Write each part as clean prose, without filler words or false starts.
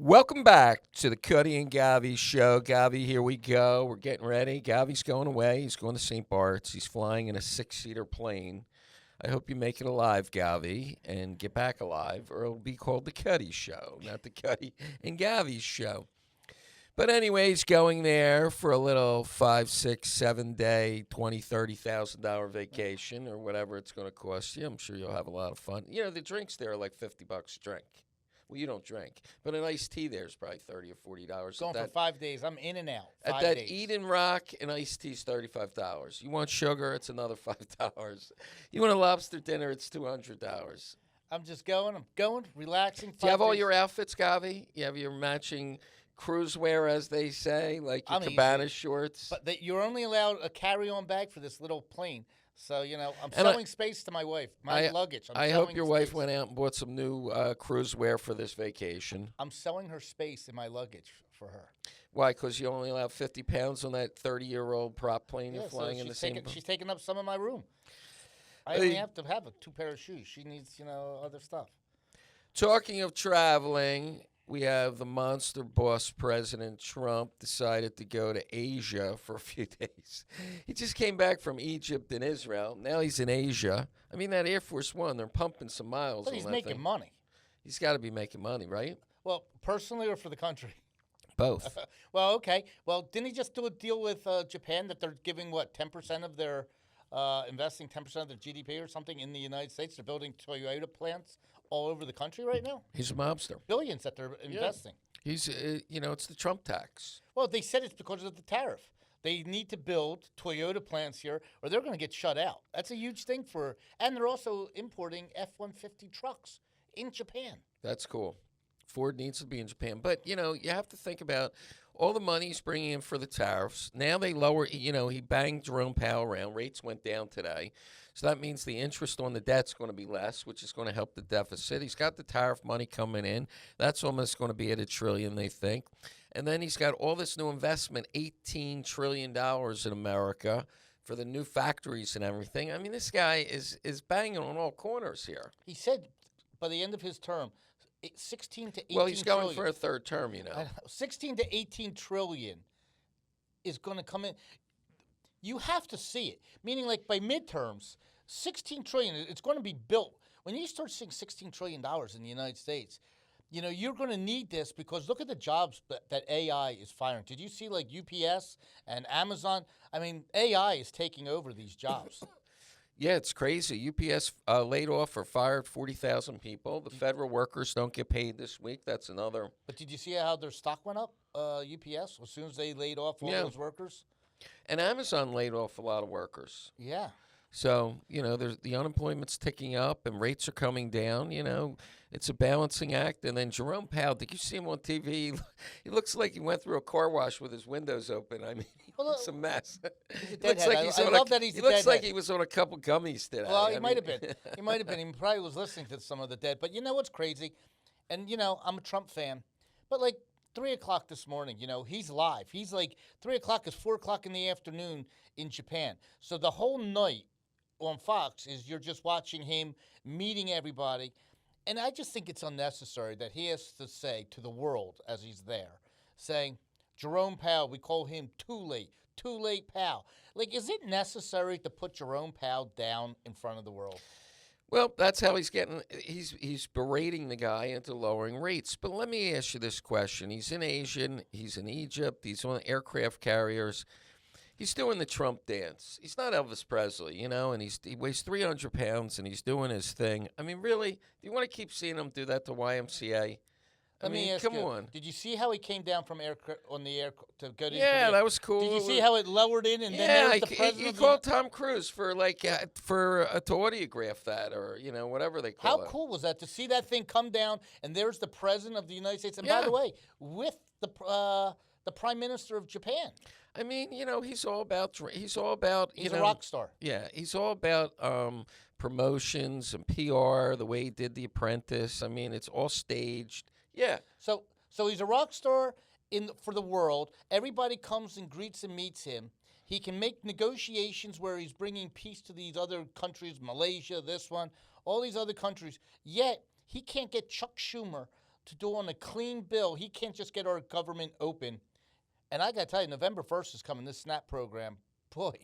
Welcome back to the Cutty and Govy show. Govy, here we go. We're getting ready. Govy's going away. He's going to St. Bart's. He's flying in a six-seater plane. I hope you make it alive, Govy, and get back alive, or it'll be called the Cutty show, not the Cutty and Govy show. But anyway, he's going there for a little 5, 6, 7 day, $20,000, $30,000 vacation, or whatever it's going to cost you. I'm sure you'll have a lot of fun. You know, the drinks there are like $50 a drink. Well, you don't drink, but an iced tea there is probably $30 or $40. Going for 5 days. I'm in and out. At 5 that days. Eden Rock, an iced tea is $35. You want sugar, it's another $5. You want a lobster dinner, it's $200. I'm just going. I'm going, relaxing. Do you have all days. your outfits, Govy? You have your matching cruise wear, as they say, like your I'm cabana easy. shorts? But you're only allowed a carry-on bag for this little plane. So, I'm And selling space to my wife. My luggage. I hope your wife went out and bought some new cruise wear for this vacation. I'm selling her space in my luggage for her. Why? Because you only allow 50 pounds on that 30-year-old prop plane you're flying in the same. She's taking up some of my room. I only have to have 2 pair of shoes. She needs, other stuff. Talking of traveling, we have the monster boss President Trump decided to go to Asia for a few days. He just came back from Egypt and Israel. Now he's in Asia. I mean, that Air Force One, they're pumping some miles But on he's that making thing. money. He's got to be making money, right? Well, personally or for the country? Both. Well, okay. Well, didn't he just do a deal with Japan that they're giving, 10% of their, investing 10% of their GDP or something in the United States? They're building Toyota plants all over the country right now. He's a mobster. Billions that they're investing. He's, it's the Trump tax. Well, they said it's because of the tariff. They need to build Toyota plants here or they're going to get shut out. That's a huge thing and they're also importing F-150 trucks in Japan. That's cool. Ford needs to be in Japan. But, you have to think about all the money he's bringing in for the tariffs. Now they lower, he banged Jerome Powell around. Rates went down today. So that means the interest on the debt's going to be less, which is going to help the deficit. He's got the tariff money coming in. That's almost going to be at $1 trillion, they think. And then he's got all this new investment, $18 trillion in America for the new factories and everything. I mean, this guy is banging on all corners here. He said by the end of his term, 16 to 18 Well, he's going trillion. for a third term, 16 to 18 trillion is going to come in. You have to see it. Meaning, like by midterms, 16 trillion, it's going to be built. When you start seeing $16 trillion in the United States, you're going to need this because look at the jobs that AI is firing. Did you see like UPS and Amazon? I mean, AI is taking over these jobs. Yeah, it's crazy. UPS laid off or fired 40,000 people. The federal workers don't get paid this week. That's another. But did you see how their stock went up, UPS, as soon as they laid off all those workers? And Amazon laid off a lot of workers. Yeah. So, there's the unemployment's ticking up and rates are coming down. It's a balancing act. And then Jerome Powell, did you see him on TV? He looks like he went through a car wash with his windows open. I mean, he looks a mess. He's a deadhead. I love that he's a deadhead. He looks like he was on a couple gummies today. Well, he might have been. He might have been. He probably was listening to some of the dead. But you know what's crazy? And, I'm a Trump fan. But, 3 o'clock this morning, he's live. He's 3 o'clock is 4 o'clock in the afternoon in Japan. So the whole night on Fox is you're just watching him meeting everybody. And I just think it's unnecessary that he has to say to the world as he's there, saying, Jerome Powell, we call him too late Powell. Is it necessary to put Jerome Powell down in front of the world? Well, that's how he's getting. He's berating the guy into lowering rates. But let me ask you this question: he's in Asia, he's in Egypt, he's on aircraft carriers. He's doing the Trump dance. He's not Elvis Presley, and he weighs 300 pounds and he's doing his thing. I mean, really, do you want to keep seeing him do that to YMCA? Let me ask come you, on. Did you see how he came down from on the air to go to? Yeah, that was cool. Did you see how it lowered in and then there was the president? He called Tom Cruise for to autograph that or whatever they call it. How cool was that to see that thing come down and there's the president of the United States and by the way, with the prime minister of Japan. I mean, he's all about. He's a rock star. Yeah, he's all about promotions and PR. The way he did The Apprentice. I mean, it's all staged. Yeah. So he's a rock star for the world. Everybody comes and greets and meets him. He can make negotiations where he's bringing peace to these other countries, Malaysia, this one, all these other countries. Yet he can't get Chuck Schumer to do on a clean bill. He can't just get our government open. And I got to tell you, November 1st is coming, this SNAP program. Boy.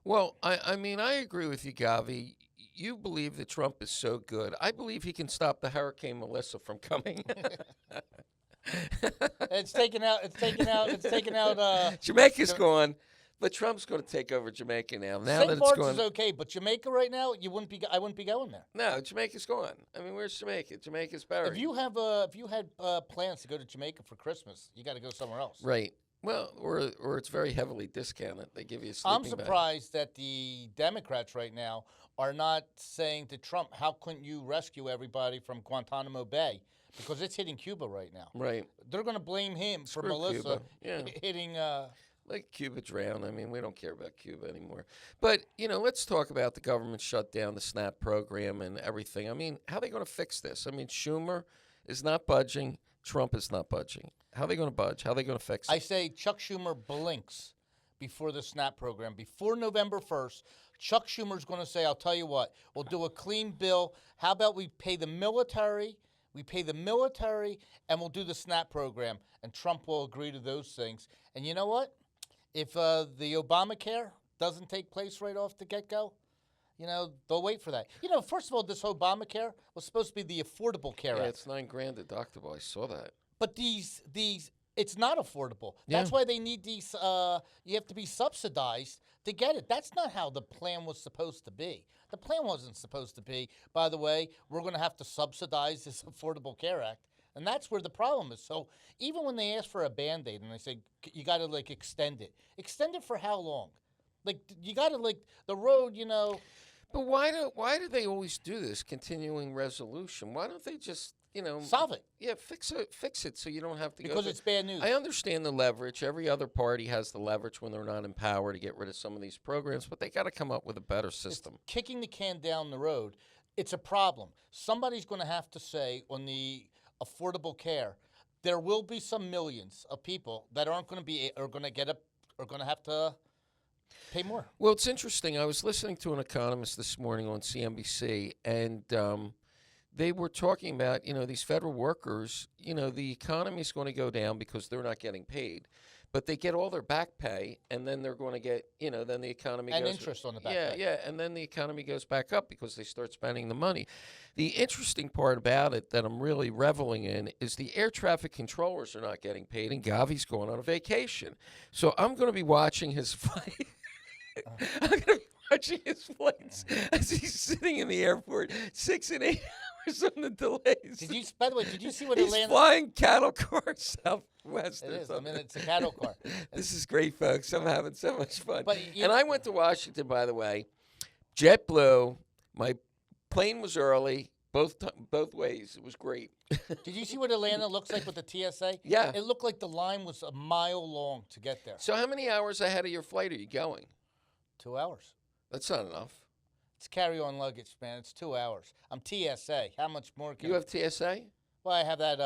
Well, I mean, I agree with you, Gavi. You believe that Trump is so good. I believe he can stop the Hurricane Melissa from coming. It's taken out. Jamaica's gone, but Trump's going to take over Jamaica now. Now St. that it's Bart's gone. is okay, but Jamaica right now, I wouldn't be going there. No, Jamaica's gone. I mean, where's Jamaica? Jamaica's buried. If you had plans to go to Jamaica for Christmas, you got to go somewhere else. Right. Well, or it's very heavily discounted. They give you a sleeping I'm bag. surprised that the Democrats right now are not saying to Trump, "How couldn't you rescue everybody from Guantanamo Bay?" Because it's hitting Cuba right now. Right. They're going to blame him for Screw Melissa Cuba. Yeah. hitting. Like Cuba drowned. I mean, we don't care about Cuba anymore. But, let's talk about the government shutdown, the SNAP program, and everything. I mean, how are they going to fix this? I mean, Schumer is not budging. Trump is not budging. How are they going to budge? How are they going to fix it? I say Chuck Schumer blinks before the SNAP program. Before November 1st, Chuck Schumer's going to say, I'll tell you what, we'll do a clean bill. How about we pay the military? And we'll do the SNAP program. And Trump will agree to those things. And you know what? If the Obamacare doesn't take place right off the get-go, they'll wait for that. First of all, this Obamacare was supposed to be the Affordable Care Act. It's $9,000 deductible. I saw that. But these it's not affordable. Yeah. That's why they need these. You have to be subsidized to get it. That's not how the plan was supposed to be. The plan wasn't supposed to be, by the way, we're going to have to subsidize this Affordable Care Act. And that's where the problem is. So even when they ask for a Band-Aid and they say, you got to, extend it. Extend it for how long? You got to, the road, But why do they always do this continuing resolution? Why don't they just, solve it. Yeah, fix it so you don't have to go. Because it's bad news. I understand the leverage. Every other party has the leverage when they're not in power to get rid of some of these programs, but they got to come up with a better system. It's kicking the can down the road. It's a problem. Somebody's going to have to say on the affordable care, there will be some millions of people that are going to have to pay more. Well, it's interesting. I was listening to an economist this morning on CNBC, and they were talking about, these federal workers, the economy is going to go down because they're not getting paid. But they get all their back pay, and then they're going to get, then the economy and goes... interest on the back pay. Yeah, and then the economy goes back up because they start spending the money. The interesting part about it that I'm really reveling in is the air traffic controllers are not getting paid, and Gavi's going on a vacation. So I'm going to be watching his flight. I'm going to be watching his flights as he's sitting in the airport 6 and 8 hours on the delays. By the way, did you see what He's Atlanta... flying cattle cars southwest. It or is. something. It's a cattle car. This is great, folks. I'm having so much fun. But and I went to Washington, by the way. JetBlue. My plane was early, both ways. It was great. Did you see what Atlanta looks like with the TSA? Yeah. It looked like the line was a mile long to get there. So how many hours ahead of your flight are you going? 2 hours. That's not enough. It's carry-on luggage, man. It's 2 hours. I'm TSA. How much more can You have TSA? Well, I have that,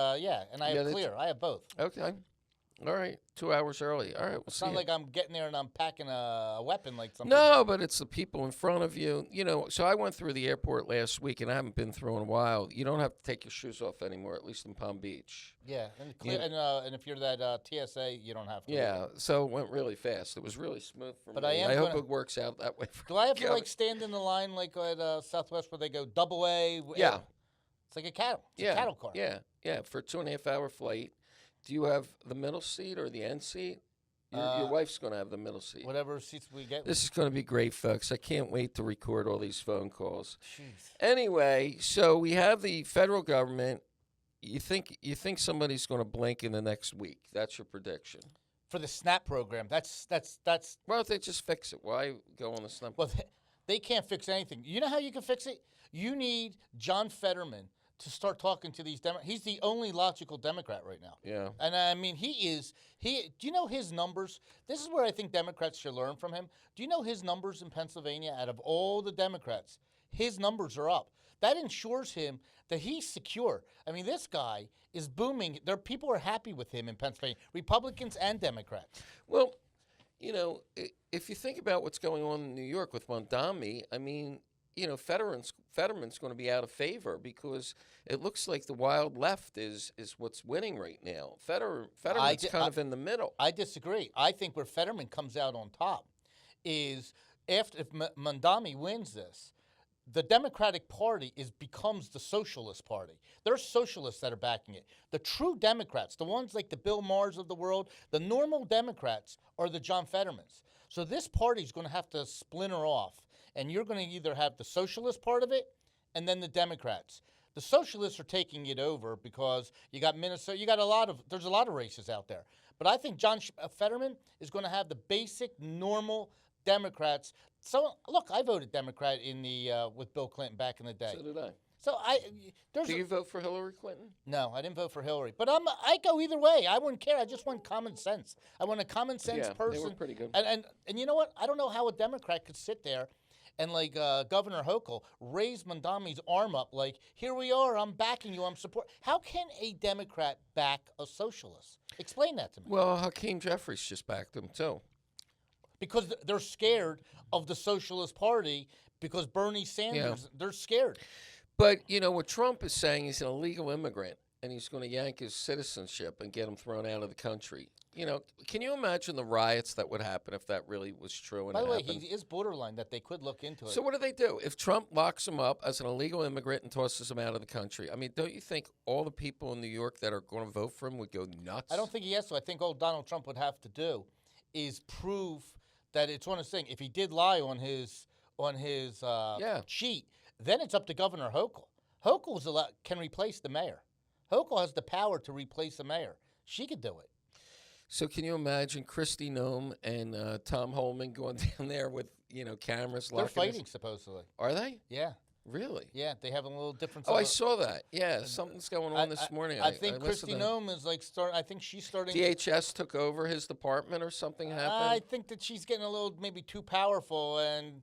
and I have clear. I have both. Okay. All right. 2 hours early. All right. We'll It's see. not like I'm getting there and I'm packing a weapon like something. No, but it's the people in front of you. So I went through the airport last week, and I haven't been through in a while. You don't have to take your shoes off anymore, at least in Palm Beach. Yeah, and if you're that TSA, you don't have to. Yeah, so it went really fast. It was really smooth for But me. I hope it works out that way for Do I have Gavi. to stand in the line like at Southwest where they go double A? Yeah. It's like a cattle. It's a cattle car. Yeah, for a 2.5 hour flight. Do you have the middle seat or the end seat? Your wife's going to have the middle seat. Whatever seats we get. This is going to be great, folks. I can't wait to record all these phone calls. Jeez. Anyway, so we have the federal government. You think somebody's going to blink in the next week? That's your prediction. For the SNAP program, that's. Well, if they just fix it, why go on the SNAP? Well, they can't fix anything. You know how you can fix it? You need John Fetterman to start talking to these Democrats. He's the only logical Democrat right now. Yeah. And I mean, do you know his numbers? This is where I think Democrats should learn from him. Do you know his numbers in Pennsylvania out of all the Democrats? His numbers are up. That ensures him that he's secure. I mean, this guy is booming. People are happy with him in Pennsylvania, Republicans and Democrats. Well, if you think about what's going on in New York with Mondami, I mean, Fetterman's going to be out of favor because it looks like the wild left is what's winning right now. Fetterman's kind of in the middle. I disagree. I think where Fetterman comes out on top is after if Mondami wins this, the Democratic Party becomes the Socialist Party. There's socialists that are backing it. The true Democrats, the ones like the Bill Maher's of the world, the normal Democrats are the John Fettermans. So this party is going to have to splinter off, and you're going to either have the socialist part of it and then the Democrats. The socialists are taking it over because you got Minnesota. There's a lot of races out there. But I think John Fetterman is going to have the basic, normal Democrats. So look, I voted Democrat in the with Bill Clinton back in the day. So did I. So Do you vote for Hillary Clinton? No, I didn't vote for Hillary. But I go either way. I wouldn't care. I just want common sense. I want a common sense person. They were pretty good. And you know what? I don't know how a Democrat could sit there and like Governor Hochul raise Mondami's arm up like, here we are, I'm backing you, I'm support. How can a Democrat back a socialist? Explain that to me. Well, Hakeem Jeffries just backed him too. Because they're scared of the Socialist Party because Bernie Sanders, they're scared. But, what Trump is saying, he's an illegal immigrant, and he's going to yank his citizenship and get him thrown out of the country. Can you imagine the riots that would happen if that really was true? And by the way, he is borderline that they could look into it. So what do they do? If Trump locks him up as an illegal immigrant and tosses him out of the country, I mean, don't you think all the people in New York that are going to vote for him would go nuts? I don't think he has to. I think all Donald Trump would have to do is prove that it's one of the things. If he did lie on his sheet, then it's up to Governor Hochul. Hochul can replace the mayor. Hochul has the power to replace the mayor. She could do it. So can you imagine Kristi Noem and Tom Holman going down there with cameras? They're fighting supposedly. Are they? Yeah. Really? Yeah, they have a little difference. Oh, I saw that. Yeah, something's going on this morning. I think Kristi Noem is I think she's starting. DHS took over his department or something happened? I think that she's getting a little maybe too powerful and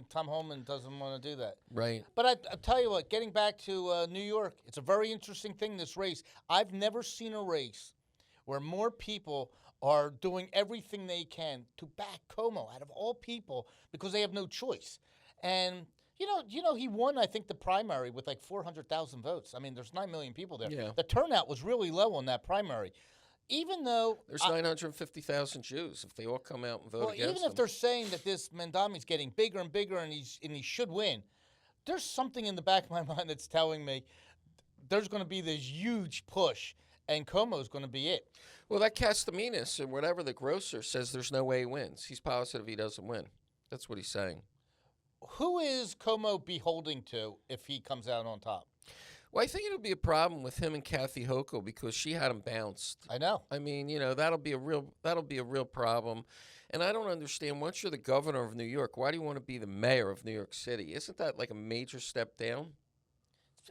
Tom Holman doesn't want to do that. Right. But I tell you what, getting back to New York, it's a very interesting thing, this race. I've never seen a race where more people are doing everything they can to back Como out of all people because they have no choice. And, he won, I think, the primary with like 400,000 votes. I mean, there's 9 million people there. Yeah. The turnout was really low on that primary. Even though there's 950,000 Jews, if they all come out and vote against even if they're saying that this Mondami's getting bigger and bigger and he should win, there's something in the back of my mind that's telling me there's going to be this huge push and Como's going to be it. Well, that Castellinas or whatever the grocer says there's no way he wins. He's positive he doesn't win. That's what he's saying. Who is Como beholding to if he comes out on top? Well, I think it'll be a problem with him and Kathy Hochul because she had him bounced. I know. I mean, that'll be a real problem. And I don't understand. Once you're the governor of New York, why do you want to be the mayor of New York City? Isn't that like a major step down?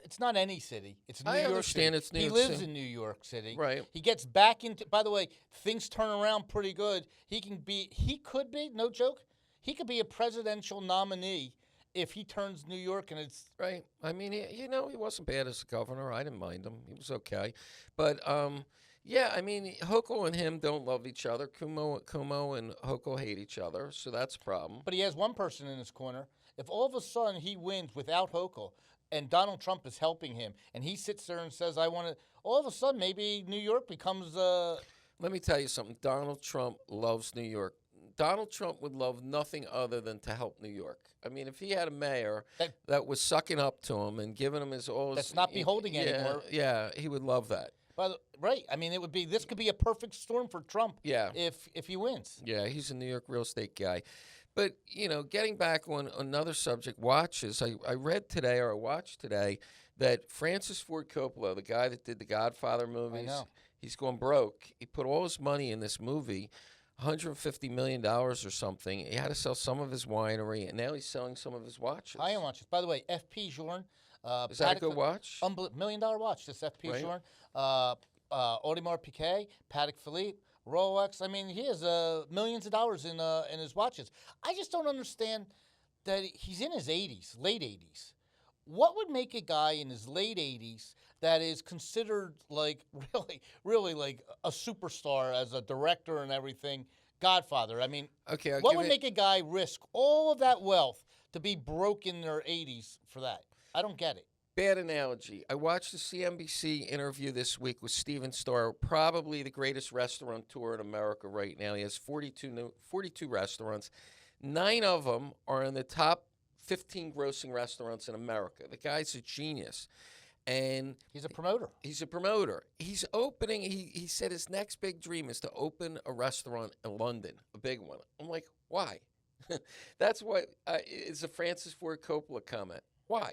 It's not any city. It's New York City. I understand it's New York City. He lives City. in New York City. Right. He gets back into. By the way, things turn around pretty good. He could be, no joke, he could be a presidential nominee if he turns New York and it's right. I mean, he wasn't bad as a governor. I didn't mind him. He was okay. But yeah, I mean, Hochul and him don't love each other. Cuomo and Hochul hate each other, so that's a problem. But he has one person in his corner. If all of a sudden he wins without Hochul and Donald Trump is helping him and he sits there and says, I want to, all of a sudden maybe New York becomes Let me tell you something. Donald Trump loves New York. Donald Trump would love nothing other than to help New York. I mean, if he had a mayor that was sucking up to him and giving him his all, that's not beholding anymore. Yeah, he would love that. Right. I mean, this could be a perfect storm for Trump. Yeah. If he wins. Yeah, he's a New York real estate guy. But getting back on another subject, watches. I read today or I watched today that Francis Ford Coppola, the guy that did the Godfather movies, I know. He's going broke. He put all his money in this movie. $150 million or something. He had to sell some of his winery, and now he's selling some of his watches. High-end watches. By the way, FP Journe. Is that a good watch? $1 million watch, this FP right. Journe. Audemars Piguet, Patek Philippe, Rolex. I mean, he has millions of dollars in his watches. I just don't understand that he's in his 80s, late 80s. What would make a guy in his late 80s that is considered like really like a superstar as a director and everything, Godfather? I mean, okay, what would make a guy risk all of that wealth to be broke in their 80s for that. I don't get it. Bad analogy. I watched the CNBC interview this week with Steven Starr, probably the greatest restaurateur in America right now. He has 42 restaurants. 9 of them are in the top 15 grossing restaurants in America. The guy's a genius. And he's a promoter. He's opening, he said his next big dream is to open a restaurant in London, a big one. I'm like, why? That's what, it's a Francis Ford Coppola comment. Why?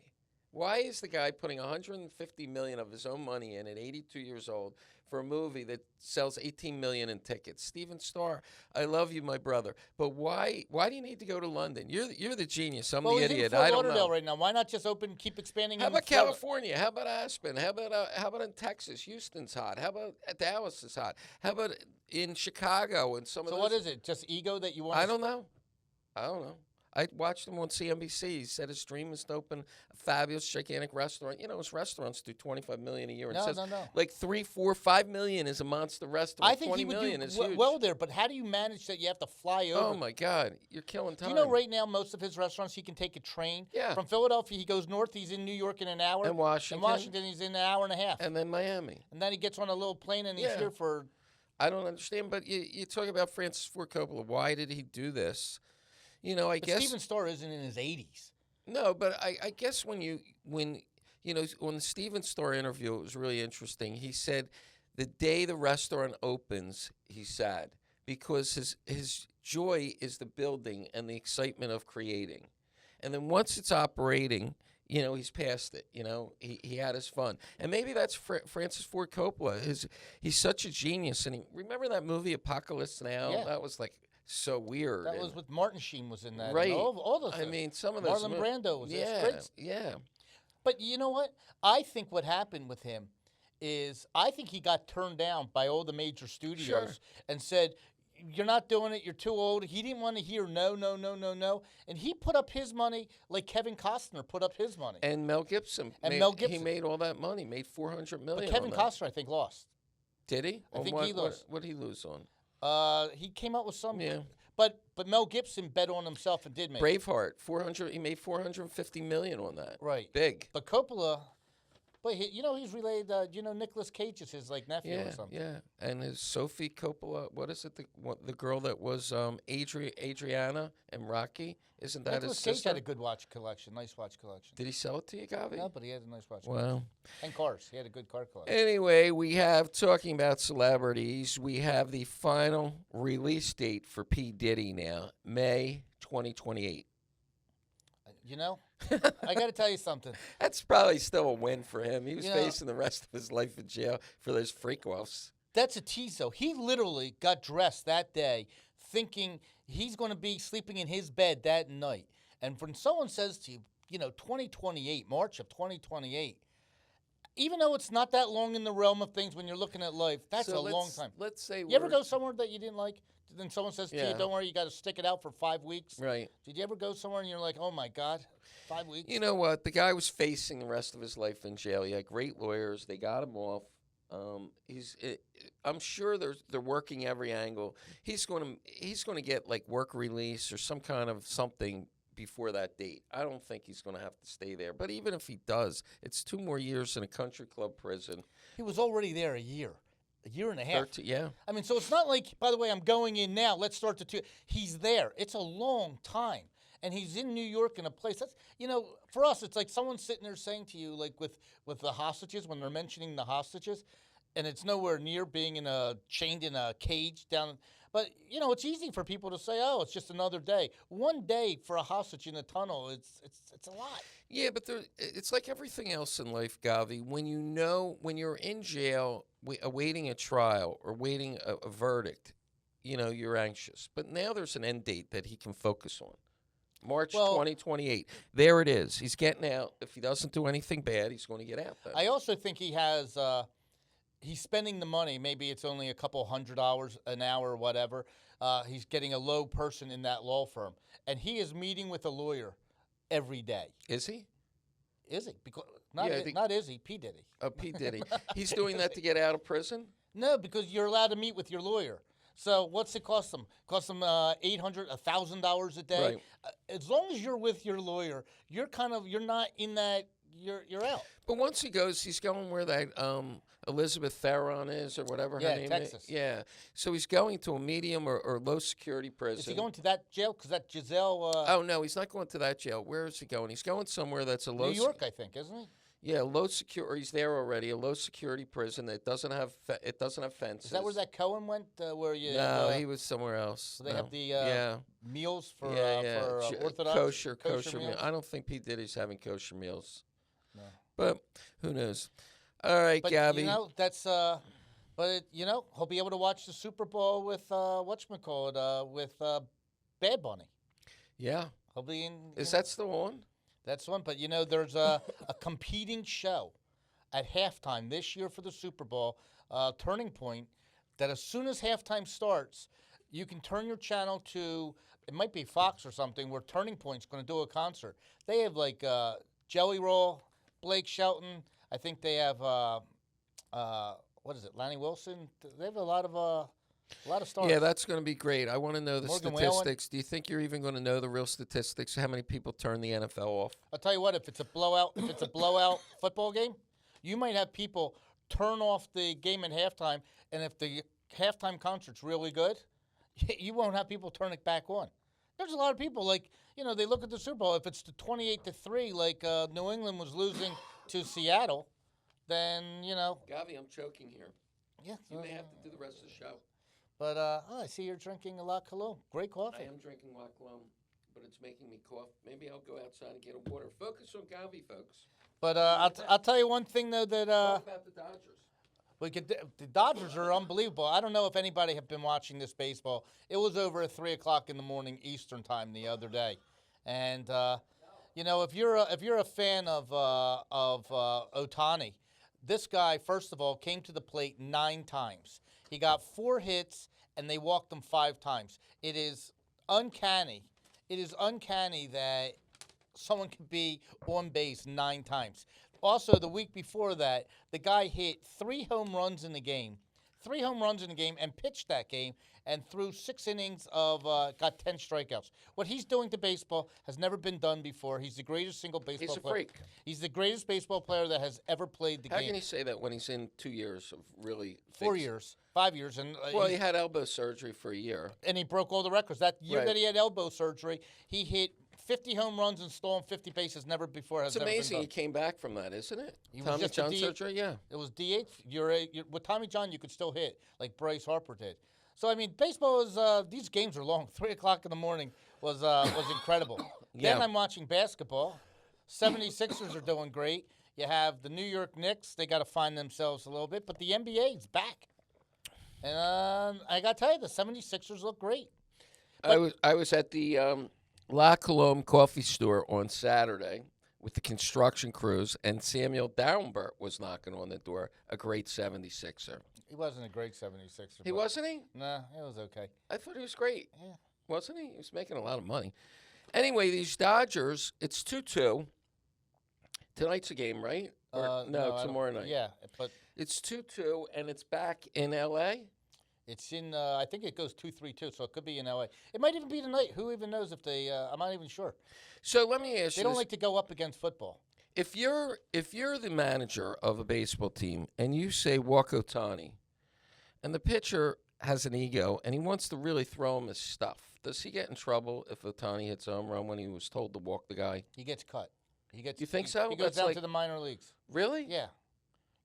Why is the guy putting $150 million of his own money in at 82 years old for a movie that sells 18 million in tickets? Steven Starr, I love you, my brother, but why do you need to go to London? You're the genius. I'm the he's idiot. In Fort I don't Lauderdale know. right now. Why not just keep expanding? How about California? How about Aspen? How about in Texas? Houston's hot. How about Dallas is hot? How about in Chicago and some of those? So what is it? Just ego that you want? I don't know. I watched him on CNBC. He said his dream is to open a fabulous, gigantic restaurant. You know, his restaurants do $25 million a year. No. Like 3, 4, 5 million is a monster restaurant. I think 20 he would million do is huge. well there, but how do you manage that? You have to fly over. Oh my God, you're killing time. Do you know right now most of his restaurants he can take a train? Yeah. From Philadelphia, he goes north. He's in New York in an hour. And Washington. In Washington, he's in an hour and a half. And then Miami. And then he gets on a little plane and he's here for. I don't understand, but you talk about Francis Ford Coppola. Why did he do this? You know, I guess Steven Starr isn't in his 80s. No, but I guess when on the Steven Starr interview, it was really interesting. He said the day the restaurant opens, he's sad because his joy is the building and the excitement of creating, and then once it's operating, you know, he's past it. You know, he had his fun, and maybe that's Francis Ford Coppola. He's such a genius, and remember that movie Apocalypse Now? Yeah. That was like so weird. That was with Martin Sheen was in that. Right. All those. I mean, some of those. Marlon Brando was Yeah. But you know what? I think what happened with him is I think he got turned down by all the major studios and said, "You're not doing it. You're too old." He didn't want to hear no, and he put up his money like Kevin Costner put up his money. And Mel Gibson. He made all that money. Made $400 million. But Kevin Costner, I think, lost. Did he? I think he lost. What did he lose on? He came out with some. Yeah. But Mel Gibson bet on himself and did make Braveheart. He made $450 million on that. Right. Big. But Coppola, he's related. Nicolas Cage is his nephew or something. Yeah. And his Sophie Coppola. What is it? The girl that was Adriana and Rocky. Isn't that Nicolas his Cage sister? had a good watch collection. Nice watch collection. Did he sell it to you, Govy? No, but he had a nice watch collection. And cars. He had a good car collection. Anyway, we have, talking about celebrities, we have the final release date for P. Diddy now, May 2028. You know, I got to tell you something. That's probably still a win for him. He was facing the rest of his life in jail for those freak-offs. That's a tease, though. He literally got dressed that day thinking he's going to be sleeping in his bed that night. And when someone says to you, 2028, March of 2028, even though it's not that long in the realm of things when you're looking at life, that's a long time. Let's say you ever go somewhere that you didn't like? Then someone says to you, don't worry, you got to stick it out for 5 weeks. Right. Did you ever go somewhere and you're like, oh, my God, 5 weeks? You know what? The guy was facing the rest of his life in jail. He had great lawyers. They got him off. I'm sure they're working every angle. He's going to get like work release or some kind of something before that date. I don't think he's going to have to stay there. But even if he does, it's 2 more years in a country club prison. He was already there a year and a half. 13, yeah. I mean, so it's not like, by the way, I'm going in now. Let's start the 2. He's there. It's a long time. And he's in New York in a place that's, for us, it's like someone sitting there saying to you, like with the hostages, when they're mentioning the hostages, and it's nowhere near being chained in a cage down. But, it's easy for people to say, oh, it's just another day. 1 day for a hostage in a tunnel, it's a lot. Yeah, but it's like everything else in life, Govy. When you're in jail awaiting a trial or waiting a verdict, you're anxious. But now there's an end date that he can focus on. March 2028. There it is. He's getting out. If he doesn't do anything bad, he's going to get out then. I also think he has he's spending the money. Maybe it's only a couple $100 an hour or whatever. He's getting a low person in that law firm. And he is meeting with a lawyer every day. Is he? Is he? Because not is he, P. Diddy. P. Diddy. He's doing that to get out of prison? No, because you're allowed to meet with your lawyer. So what's it cost them? Cost them $800, $1,000 a day. Right. As long as you're with your lawyer, you're not in that. You're out. But once he goes, he's going where that Elizabeth Theron is, or whatever her Yeah, name Texas. is. Yeah. So he's going to a medium or low security prison. Is he going to that jail? Because that Giselle. Oh no, he's not going to that jail. Where is he going? He's going somewhere that's a low. New York, I think, isn't he? Yeah, low security. He's there already. A low security prison that doesn't have fences. Is that where that Cohen went? Where you? No, he was somewhere else. So they No. have the yeah. meals for Orthodox kosher meal. meals. I don't think Pete Diddy's having kosher meals. No. But who knows? All right, But Gabby. you know that's. But you know he'll be able to watch the Super Bowl with whatchamacallit, with Bad Bunny. Yeah. He'll be in. Is that still on? That's one. But you know there's a competing show at halftime this year for the Super Bowl, Turning Point. That as soon as halftime starts, you can turn your channel to. It might be Fox or something where Turning Point's going to do a concert. They have like Jelly Roll, Blake Shelton. I think they have what is it, Lanny Wilson? They have a lot of stars. Yeah, that's going to be great. I want to know the Morgan Wallen. statistics. Do you think you're even going to know the real statistics? How many people turn the NFL off? I'll tell you what, if it's a blowout football game, you might have people turn off the game at halftime, and if the halftime concert's really good, you won't have people turn it back on. There's a lot of people they look at the Super Bowl. If it's the 28-3, like New England was losing to Seattle, then Gavi, I'm choking here. Yeah, You may have to do the rest of the show. But I see you're drinking a La Colombe. Great coffee. I am drinking La Colombe, but it's making me cough. Maybe I'll go outside and get a water. Focus on Gavi, folks. But I'll tell you one thing though that Talk about the Dodgers. the Dodgers are unbelievable. I don't know if anybody have been watching this baseball. It was over at 3:00 in the morning Eastern time the other day, and if you're a fan of Ohtani, this guy first of all came to the plate 9 times. He got 4 hits and they walked him 5 times. It is uncanny. It is uncanny that someone can be on base 9 times. Also, the week before that, the guy hit 3 home runs in the game. 3 home runs in the game and pitched that game and threw 6 innings of got 10 strikeouts. What he's doing to baseball has never been done before. He's the greatest single baseball He's a player. freak. He's the greatest baseball player that has ever played the How game. can he say that when he's in 2 years of really 4 fix- years, 5 years, and Well, he had elbow surgery for a year. and he broke all the records. That year Right. that he had elbow surgery, he hit 50 home runs and stolen 50 bases. Never before has It's ever amazing been he done. came back from that, isn't it? He was Tommy just a John D- surgery, yeah. It was DH. With Tommy John, you could still hit like Bryce Harper did. So I mean, baseball is these games are long. 3:00 in the morning was incredible. Yeah. Then I'm watching basketball. 76ers are doing great. You have the New York Knicks. They got to find themselves a little bit, but the NBA is back. And I got to tell you, the 76ers look great. I was at the La Colombe coffee store on Saturday with the construction crews, and Samuel Dalembert was knocking on the door, a great 76er. He wasn't a great 76er. He wasn't he? Nah, it was okay. I thought he was great. Yeah. Wasn't he? He was making a lot of money. Anyway, these Dodgers, it's 2-2. Tonight's a game, right? Or, I don't- tomorrow night. Yeah, but It's 2-2, and it's back in L.A.? it's in. I think it goes 2-3-2, so it could be in LA. It might even be tonight. Who even knows if they? I'm not even sure. So let me ask They you don't this. like to go up against football. If you're the manager of a baseball team and you say walk Ohtani, and the pitcher has an ego and he wants to really throw him his stuff, does he get in trouble if Ohtani hits a home run when he was told to walk the guy? He gets cut. He gets. You think so? He goes That's down like- to the minor leagues. Really? Yeah.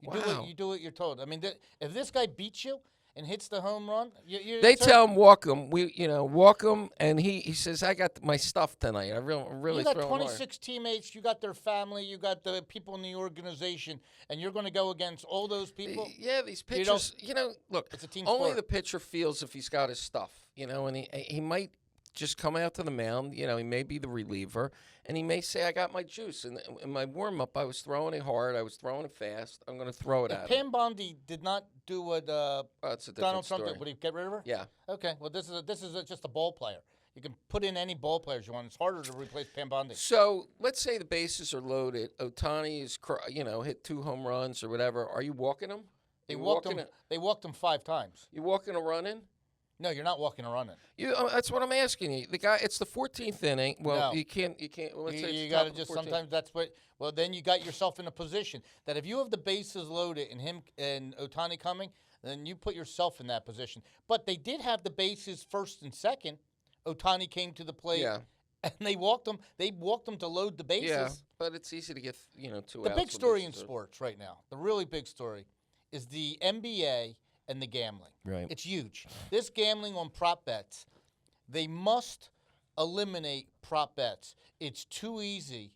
You Wow. do what you're told. I mean, if this guy beats you and hits the home run, you're They tell him walk him. Walk him, and he says, "I got my stuff tonight. I really You got throw him 26 teammates. You got their family. You got the people in the organization, and you're going to go against all those people. Yeah, these You don't- pitchers. Look, It's a team only sport. the pitcher feels if he's got his stuff. And he might just come out to the mound. He may be the reliever, and he may say, "I got my juice." And in my warm up, I was throwing it hard. I was throwing it fast. I'm going to throw it If at him. Pam Bondi did not do what That's a different Donald Trump story. did, would he get rid of her? Yeah. Okay. Well, this is just a ball player. You can put in any ball players you want. It's harder to replace Pam Bondi. So let's say the bases are loaded. Ohtani is, hit 2 home runs or whatever. Are you walking him? They You walked walking him. They walked him 5 times. You walking a run in? No, you're not walking or running. That's what I'm asking you. The guy, it's the 14th inning. Well, No. you can't. Well, let's say it's You the got top to of the just 14th. sometimes that's what. Well, then you got yourself in a position that if you have the bases loaded and him and Otani coming, then you put yourself in that position. But they did have the bases first and second. Otani came to the plate. Yeah. And they walked him. They walked him to load the bases. Yeah, but it's easy to get 2 The outs. big with story in bases loaded. sports right now, the really big story, is the NBA and the gambling. Right. It's huge. This gambling on prop bets, they must eliminate prop bets. It's too easy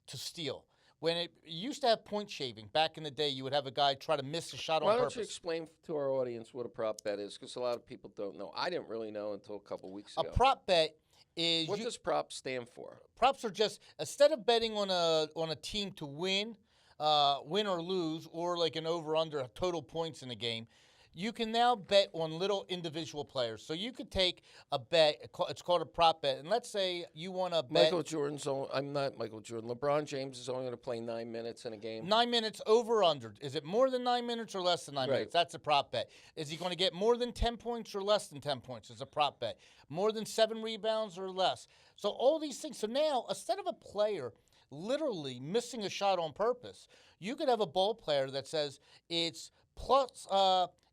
to steal. When it used to have point shaving back in the day, you would have a guy try to miss a shot Why on don't purpose. you explain to our audience what a prop bet is? Because a lot of people don't know. I didn't really know until a couple weeks A ago. prop bet is What does prop stand for? props are just instead of betting on a team to win or lose, or like an over under total points in a game. You can now bet on little individual players. So you could take a bet. It's called a prop bet. And let's say you want to bet Michael Jordan's only, I'm not Michael Jordan. LeBron James is only going to play 9 minutes in a game. 9 minutes over under. Is it more than 9 minutes or less than 9 Right. minutes? That's a prop bet. Is he going to get more than 10 points or less than 10 points? It's a prop bet. More than 7 rebounds or less. So all these things. So now instead of a player literally missing a shot on purpose, you could have a ball player that says it's plus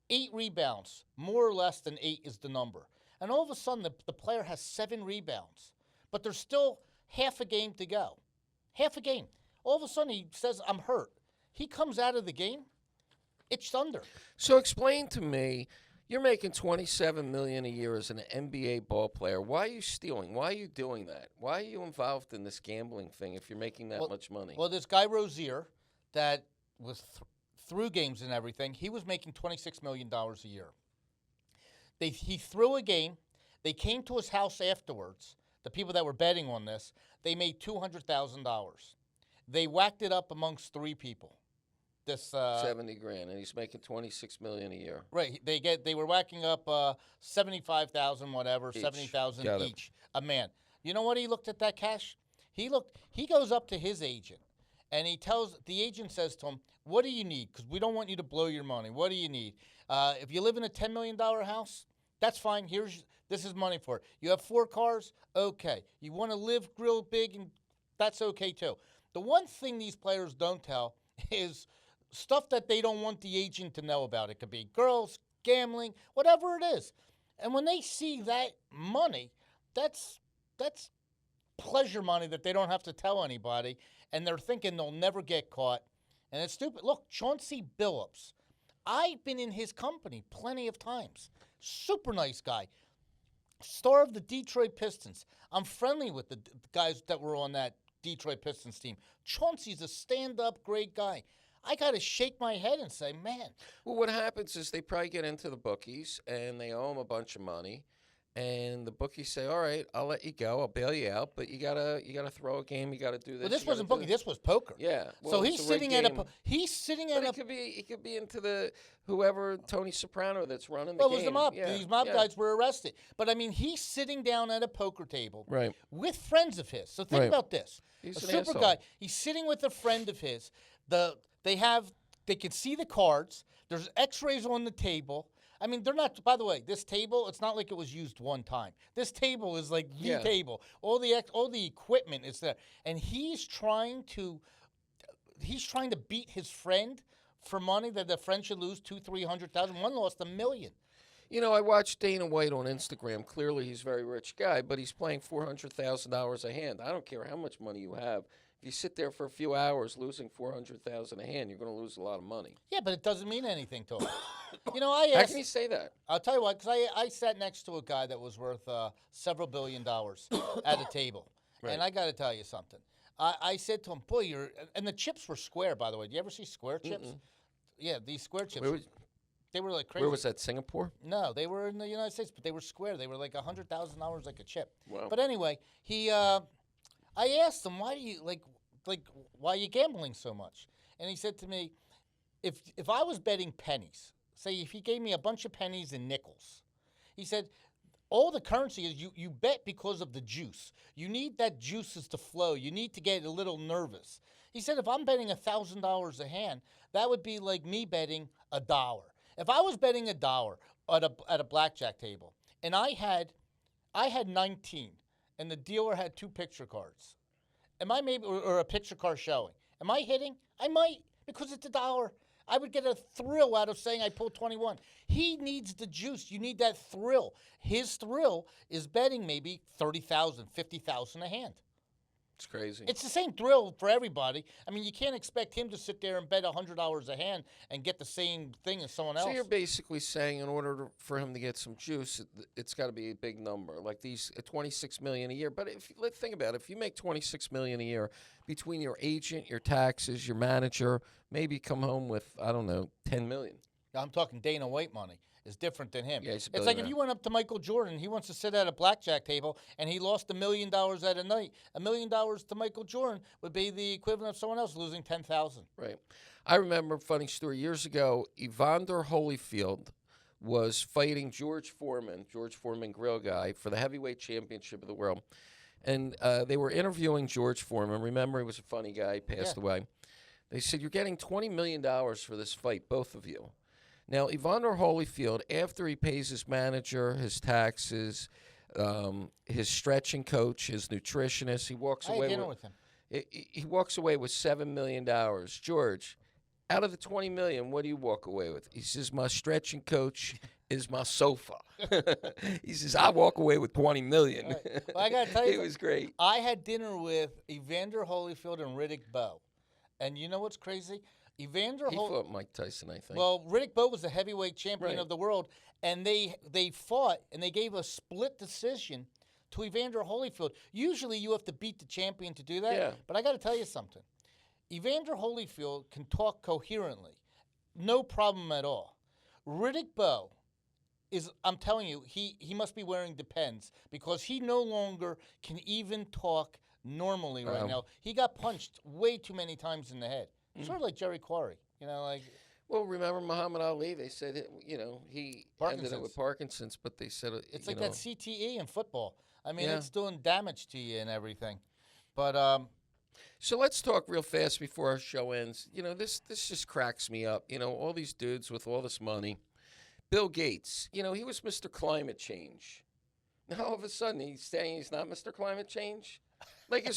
8 rebounds, more or less than 8 is the number. And all of a sudden, the player has 7 rebounds, but there's still half a game to go. Half a game. All of a sudden, he says, I'm hurt. He comes out of the game, it's under. So explain to me, you're making $27 million a year as an NBA ball player. Why are you stealing? Why are you doing that? Why are you involved in this gambling thing if you're making that much money? Well, this guy Rozier that was through games and everything, he was making $26 million a year. He threw a game. They came to his house afterwards. The people that were betting on this, they made $200,000. They whacked it up amongst 3 people. This 70 grand, and he's making $26 million a year. right. They were whacking up 75,000 whatever, Each. 70,000 Got it. each a man. You know what he looked at that cash? He goes up to his agent. And the agent says to him, what do you need? Because we don't want you to blow your money. What do you need? If you live in a $10 million house, that's fine. This is money for it. You have 4 cars? Okay. You want to live real big? And that's okay too. The one thing these players don't tell is stuff that they don't want the agent to know about. It could be girls, gambling, whatever it is. And when they see that money, that's pleasure money that they don't have to tell anybody, and they're thinking they'll never get caught. And it's stupid. Look, Chauncey Billups, I've been in his company plenty of times. Super nice guy. Star of the Detroit Pistons. I'm friendly with the guys that were on that Detroit Pistons team. Chauncey's a stand-up great guy. I got to shake my head and say, man. Well, what happens is they probably get into the bookies, and they owe him a bunch of money. And the bookies say, "All right, I'll let you go. I'll bail you out, but you gotta throw a game. You gotta do this." Well, this you gotta wasn't do bookie. this." This was poker. Yeah. So well, he's it's a rigged sitting at a. game. He's sitting But at he a. could be into the whoever Tony Soprano that's running the Well, game. it was the mob. Yeah, These mob yeah. guys were arrested. But I mean, he's sitting down at a poker table Right. with friends of his. So think Right. about this: He's a an super asshole. guy. He's sitting with a friend of his. They can see the cards. There's X-rays on the table. I mean, they're not. By the way, this table, it's not like it was used one time. This table is like the Yeah. table. All the equipment is there, and he's trying to beat his friend for money that the friend should lose $200,000-300,000. One lost $1 million. You know, I watched Dana White on Instagram. Clearly, he's a very rich guy, but he's playing $400,000 a hand. I don't care how much money you have. If you sit there for a few hours losing $400,000 a hand, you're going to lose a lot of money. Yeah, but it doesn't mean anything to him. How can you say that? I'll tell you what, because I sat next to a guy that was worth several $1 billion at a table. Right. And I got to tell you something. I said to him, boy, and the chips were square, by the way. Do you ever see square chips? Yeah, these square chips. They were like crazy. Where was that, Singapore? No, they were in the United States, but they were square. They were like $100,000 like a chip. Wow. But anyway, I asked him, why do you why are you gambling so much? And he said to me, if I was betting pennies, say if he gave me a bunch of pennies and nickels, he said, all the currency is you bet because of the juice. You need that juices to flow. You need to get a little nervous. He said, if I'm betting $1,000 a hand, that would be like me betting $1. If I was betting $1 at a blackjack table, and I had 19, and the dealer had 2 picture cards. Am I maybe or a picture card showing? Am I hitting? I might because it's $1. I would get a thrill out of saying I pulled 21. He needs the juice. You need that thrill. His thrill is betting maybe 30,000, 50,000 a hand. It's crazy. It's the same thrill for everybody. I mean, you can't expect him to sit there and bet $100 a hand and get the same thing as someone else. So you're basically saying in order for him to get some juice, it's got to be a big number, like these $26 million a year. But let's think about it. If you make $26 million a year between your agent, your taxes, your manager, maybe come home with, I don't know, $10 million. I'm talking Dana White money. Is different than him. Yeah, he's a it's like if billionaire. you went up to Michael Jordan, he wants to sit at a blackjack table, and he lost $1 million at a night. $1 million to Michael Jordan would be the equivalent of someone else losing 10,000. Right. I remember a funny story. Years ago, Evander Holyfield was fighting George Foreman grill guy, for the heavyweight championship of the world. And they were interviewing George Foreman. Remember, he was a funny guy, he passed away. They said, you're getting $20 million for this fight, both of you. Now, Evander Holyfield, after he pays his manager, his taxes, his stretching coach, his nutritionist, he walks away with him. He walks away with $7 million. George, out of the $20 million, what do you walk away with? He says, my stretching coach is my sofa. He says, I walk away with $20 million. Right. Well, I got to tell you, it was great. I had dinner with Evander Holyfield and Riddick Bowe. And you know what's crazy? He fought Mike Tyson, I think. Well, Riddick Bowe was the heavyweight champion Right. of the world, and they fought, and they gave a split decision to Evander Holyfield. Usually you have to beat the champion to do that, Yeah. but I got to tell you something. Evander Holyfield can talk coherently. No problem at all. Riddick Bowe is, I'm telling you, he must be wearing Depends because he no longer can even talk normally right now. He got punched way too many times in the head. Sort of like Jerry Quarry, like. Well, remember Muhammad Ali? They said, he ended up with Parkinson's, but they said it's like that CTE in football. I mean, it's doing damage to you and everything. But so let's talk real fast before our show ends. This just cracks me up. All these dudes with all this money. Bill Gates, he was Mr. Climate Change. Now all of a sudden he's saying he's not Mr. Climate Change. Like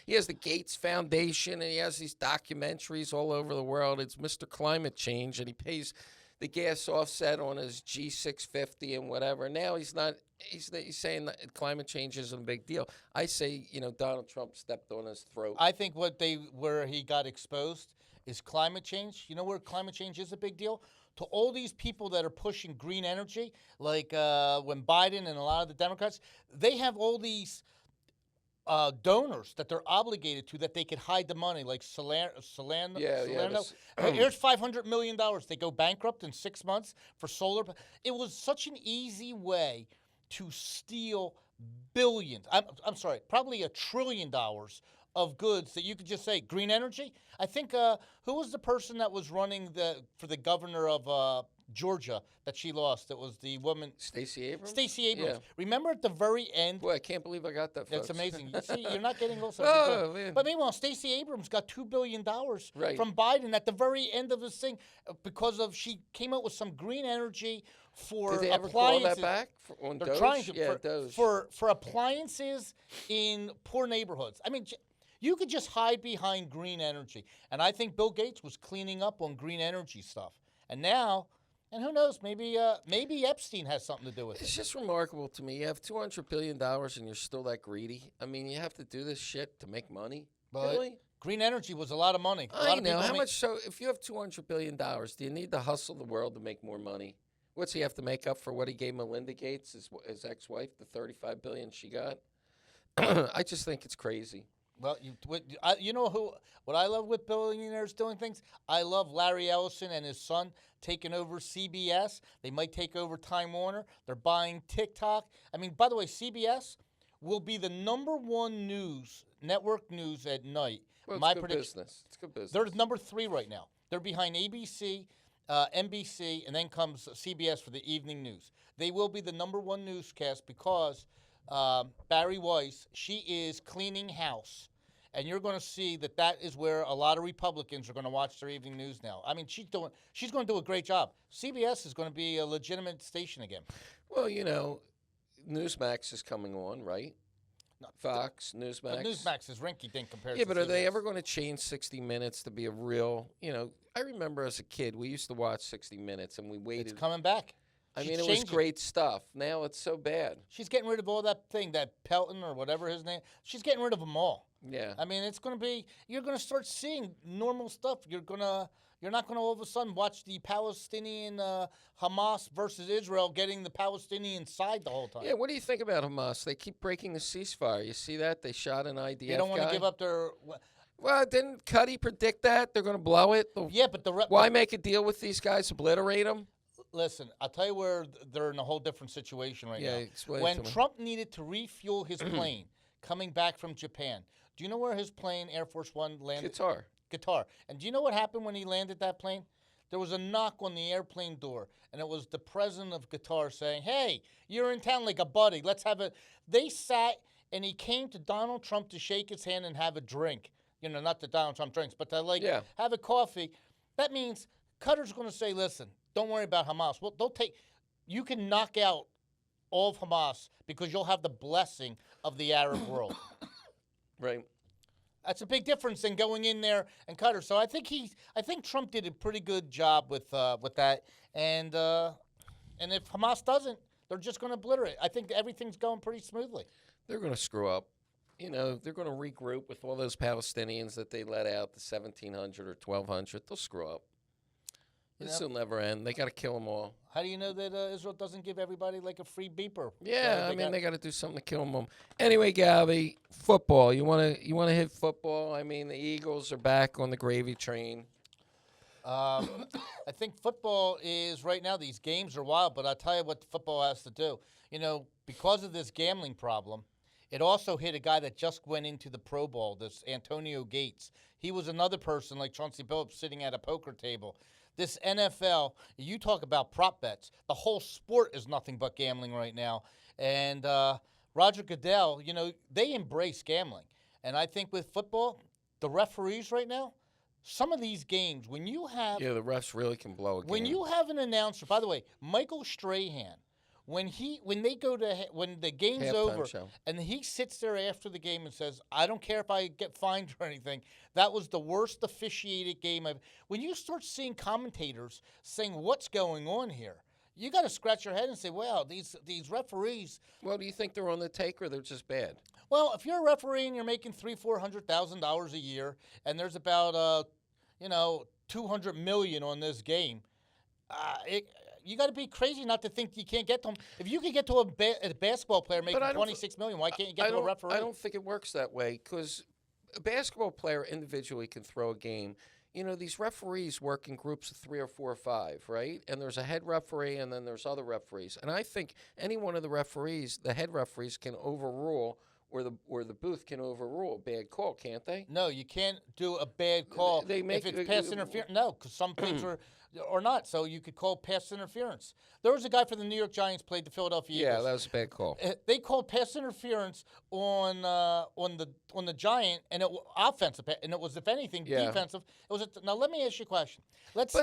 he has the Gates Foundation, and he has these documentaries all over the world. It's Mr. Climate Change, and he pays the gas offset on his G650 and whatever. Now he's not. He's saying that climate change isn't a big deal. I say, Donald Trump stepped on his throat. I think where he got exposed is climate change. You know where climate change is a big deal? To all these people that are pushing green energy, like when Biden and a lot of the Democrats, they have all these donors that they're obligated to that they could hide the money, like Salerno. Here's $500 million. They go bankrupt in 6 months for solar. It was such an easy way to steal billions. I'm sorry, probably $1 trillion of goods that you could just say green energy. I think who was the person that was running for the governor of Georgia that she lost? It was the woman Stacey Abrams. Stacey Abrams. Yeah. Remember at the very end? Boy, I can't believe I got that. That's folks. amazing. You see, you're not getting also. Oh, man. But meanwhile, Stacey Abrams got $2 billion Right. from Biden at the very end of this thing because she came out with some green energy for Did they ever appliances. call that back on They're Doge? trying to Yeah, Doge. for appliances in poor neighborhoods. I mean, you could just hide behind green energy, and I think Bill Gates was cleaning up on green energy stuff. And now, and who knows, maybe Epstein has something to do with It's it. just remarkable to me. You have $200 billion and you're still that greedy. I mean, you have to do this shit to make money. But really? green energy was a lot of money. A lot I of know. people How make- much? So if you have $200 billion, do you need to hustle the world to make more money? What's he have to make up for what he gave Melinda Gates, his ex-wife, the $35 billion she got? I just think it's crazy. Well, you know what I love with billionaires doing things? I love Larry Ellison and his son taking over CBS. They might take over Time Warner. They're buying TikTok. I mean, by the way, CBS will be the #1 network news at night. Well, it's My good prediction. business. It's good business. They're #3 right now. They're behind ABC, NBC, and then comes CBS for the evening news. They will be the #1 newscast because Barry Weiss, she is cleaning house. And you're going to see that is where a lot of Republicans are going to watch their evening news now. I mean, she's going to do a great job. CBS is going to be a legitimate station again. Well, Newsmax is coming on, right? No, Fox, the Newsmax. Newsmax is rinky-dink compared Yeah, to but are they CBS. ever going to change 60 Minutes to be a real, I remember as a kid, we used to watch 60 Minutes and we It's waited. coming back. I She's mean, it was changing. great stuff. Now it's so bad. She's getting rid of all that thing, that Pelton or whatever his name. She's getting rid of them all. Yeah. I mean, it's going to be. You're going to start seeing normal stuff. You're not going to all of a sudden watch the Palestinian Hamas versus Israel getting the Palestinian side the whole time. Yeah, what do you think about Hamas? They keep breaking the ceasefire. You see that? They shot an IDF They don't want guy. to give up their. Well, didn't Cutty predict that? They're going to blow it? Yeah, but Why make a deal with these guys? Obliterate them? Listen, I'll tell you where they're in a whole different situation right now. Explain When it to me. Trump needed to refuel his plane coming back from Japan, do you know where his plane, Air Force One, landed? Qatar. And do you know what happened when he landed that plane? There was a knock on the airplane door, and it was the president of Qatar saying, "Hey, you're in town like a buddy. Let's have a." They sat, and he came to Donald Trump to shake his hand and have a drink. Not that Donald Trump drinks, but to have a coffee. That means Qatar's going to say, "Listen, don't worry about Hamas. Well, you can knock out all of Hamas because you'll have the blessing of the Arab world." Right. That's a big difference than going in there and Qatar. So I think Trump did a pretty good job with that. And if Hamas doesn't, they're just going to obliterate. I think everything's going pretty smoothly. They're going to screw up. They're going to regroup with all those Palestinians that they let out, the 1,700 or 1,200. They'll screw up. This will never end. They got to kill them all. How do you know that Israel doesn't give everybody like a free beeper? Yeah, they got to do something to kill them all. Anyway, Govy, football. You want to hit football? I mean, the Eagles are back on the gravy train. I think football is right now. These games are wild, but I'll tell you what football has to do. Because of this gambling problem, it also hit a guy that just went into the Pro Bowl. This Antonio Gates. He was another person like Chauncey Billups sitting at a poker table. This NFL, you talk about prop bets. The whole sport is nothing but gambling right now. And Roger Goodell, they embrace gambling. And I think with football, the referees right now, some of these games, when you have... Yeah, the refs really can blow a game. When you have an announcer, by the way, Michael Strahan, when the game's Halftime over show. and he sits there after the game and says, "I don't care if I get fined or anything. That was the worst officiated game I've." When you start seeing commentators saying, "What's going on here?" You got to scratch your head and say, "Wow, these referees." Well, do you think they're on the take or they're just bad? Well, if you're a referee and you're making $300,000-$400,000 a year, and there's about $200 million on this game, you got to be crazy not to think you can't get to them. If you can get to a basketball player making $26 million, why can't you get to a referee? I don't think it works that way because a basketball player individually can throw a game. These referees work in groups of 3 or 4 or 5, right? And there's a head referee and then there's other referees. And I think any one of the referees, the head referees, can overrule or the booth can overrule a bad call, can't they? No, you can't do a bad call They make if it's pass interference. No, because some things are not. So you could call pass interference. There was a guy for the New York Giants played the Philadelphia Eagles. Yeah, that was a bad call. They called pass interference on the Giant and offensive, and it was if anything defensive. It was now. Let me ask you a question. But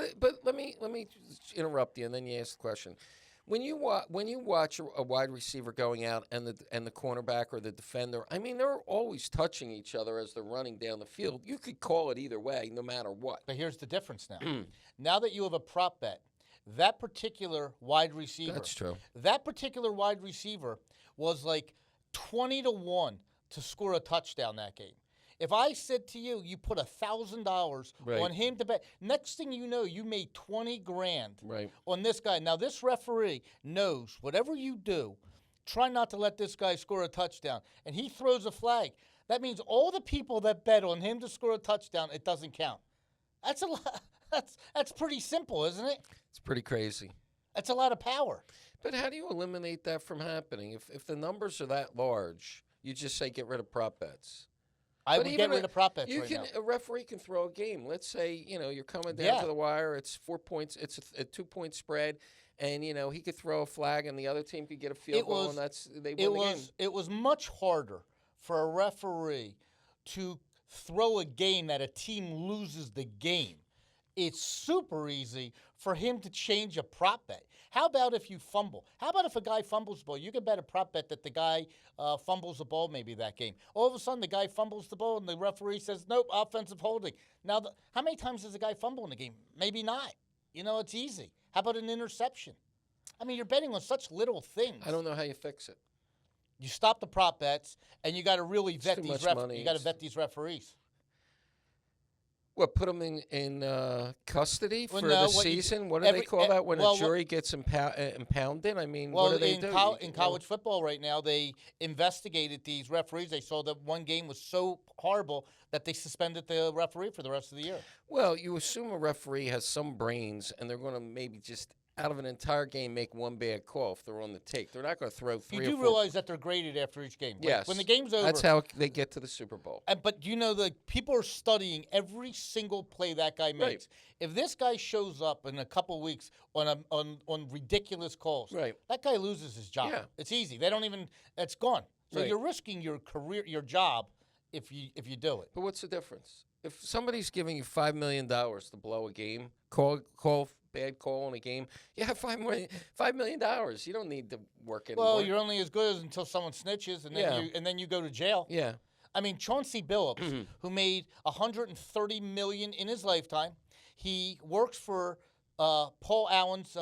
let me interrupt you and then you ask the question. When you watch a wide receiver going out and the cornerback or the defender, I mean they're always touching each other as they're running down the field. You could call it either way, no matter what. But here's the difference now. Now that you have a prop bet, that particular wide receiver. That's true. That particular wide receiver was like 20-1 to score a touchdown that game. If I said to you, you put $1,000 on him to bet, next thing you know, you made $20,000 on this guy. Now, this referee knows whatever you do, try not to let this guy score a touchdown. And he throws a flag. That means all the people that bet on him to score a touchdown, it doesn't count. That's a lot. That's pretty simple, isn't it? It's pretty crazy. That's a lot of power. But how do you eliminate that from happening? If the numbers are that large, you just say get rid of prop bets. I would get rid of prop bets right now. A referee can throw a game. Let's say, you're coming down to the wire. It's 4 points. It's a 2-point spread. And, he could throw a flag and the other team could get a field goal and they win the game. It was much harder for a referee to throw a game that a team loses the game. It's super easy for him to change a prop bet. How about if you fumble? How about if a guy fumbles the ball? You can bet a prop bet that the guy fumbles the ball maybe that game. All of a sudden, the guy fumbles the ball, and the referee says, nope, offensive holding. Now, how many times does a guy fumble in a game? Maybe not. It's easy. How about an interception? I mean, you're betting on such little things. I don't know how you fix it. You stop the prop bets, and you got to really vet too these much money. You got to vet these referees. What, put them in custody for no, the season? What do they call that when a jury gets impounded? I mean, what do they do? In college football right now, they investigated these referees. They saw that one game was so horrible that they suspended the referee for the rest of the year. Well, you assume a referee has some brains, and they're going to maybe just out of an entire game make one bad call if they're on the take. They're not going to throw three or four. You do realize that they're graded after each game. Yes. When the game's over. That's how they get to the Super Bowl. But the people are studying every single play that guy makes. Right. If this guy shows up in a couple weeks on ridiculous calls, right, that guy loses his job. Yeah. It's easy. They don't even. It's gone. So right. You're risking your career, your job, if you do it. But what's the difference? If somebody's giving you $5 million to blow a game, bad call in a game, you have $5 million. You don't need to work anymore. Well, you're only as good as until someone snitches, and then you go to jail. Yeah. I mean, Chauncey Billups, who made $130 million in his lifetime, he works for Paul Allen's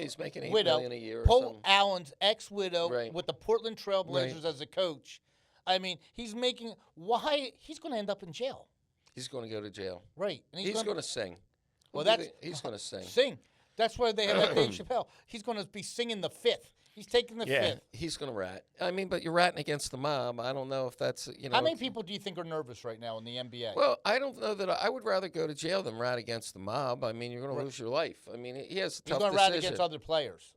he's making $8 widow, million a year. Paul Allen's ex-widow, right. with the Portland Trailblazers as a coach. I mean, he's going to end up in jail. He's going to go to jail. Right. And he's going to sing. Well, he's going to sing. Sing. That's why they have that Dave Chappelle. He's going to be singing the fifth. He's taking the fifth. He's going to rat. I mean, but you're ratting against the mob. I don't know if that's, How many people do you think are nervous right now in the NBA? Well, I don't know that I would rather go to jail than rat against the mob. I mean, you're going to lose your life. I mean, he has a tough decision. He's going to rat against other players.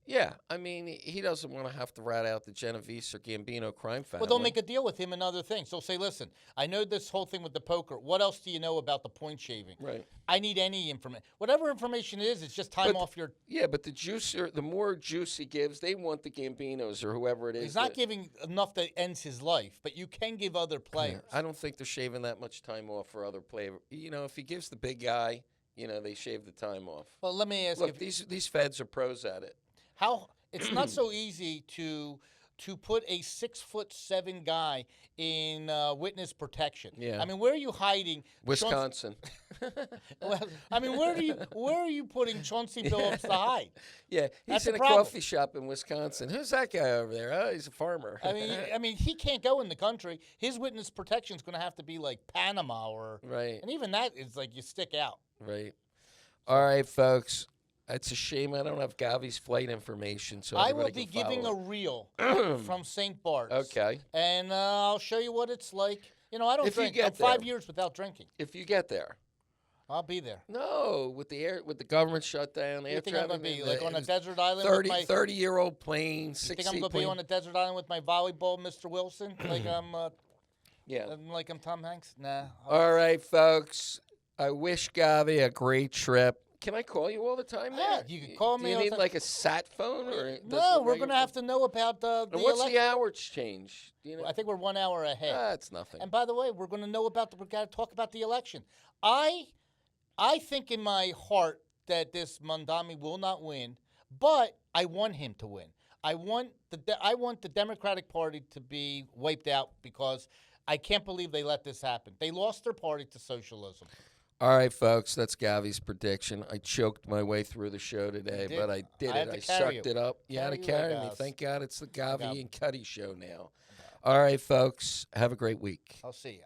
Yeah, I mean, he doesn't want to have to rat out the Genovese or Gambino crime family. Well, they'll make a deal with him and other things. They'll say, listen, I know this whole thing with the poker. What else do you know about the point shaving? Right. I need any information. Whatever information it is, it's just time off your... Yeah, but the more juice he gives, they want the Gambinos or whoever it is. He's not giving enough that ends his life, but you can give other players. I don't think they're shaving that much time off for other players. If he gives the big guy, they shave the time off. Well, let me ask you. Look, these feds are pros at it. It's not so easy to put a 6'7" guy in witness protection. Yeah. I mean, where are you hiding? Wisconsin. Well, I mean, where are you putting Chauncey Billups to hide? Yeah, he's in a coffee shop in Wisconsin. Who's that guy over there? Oh, he's a farmer. I mean, he can't go in the country. His witness protection is going to have to be like Panama or right. And even that is like you stick out. Right. All right, folks. It's a shame I don't have Gavi's flight information, so I will be giving a reel from St. Bart's. Okay. And I'll show you what it's like. I don't drink. I'm 5 years without drinking. If you get there. I'll be there. No, with the government shutdown. You think I'm going to be like on a desert island 30-year-old plane, 60 You think I'm going to be on a desert island with my volleyball, Mr. Wilson? Like I'm Tom Hanks? Nah. All right, folks. I wish Gavi a great trip. Can I call you all the time now? Yeah, you can call me. Do you need like a sat phone? No, we're going to have to know about the what's the hours change? I think we're 1 hour ahead. That's nothing. And by the way, we're going to know we're going to talk about the election. I think in my heart that this Mondami will not win, but I want him to win. I want the Democratic Party to be wiped out because I can't believe they let this happen. They lost their party to socialism. All right, folks, that's Gavi's prediction. I choked my way through the show today, but I did it. I sucked it up. You had to carry me. Thank God it's the Govy and Cutty show now. All right, folks, have a great week. I'll see you.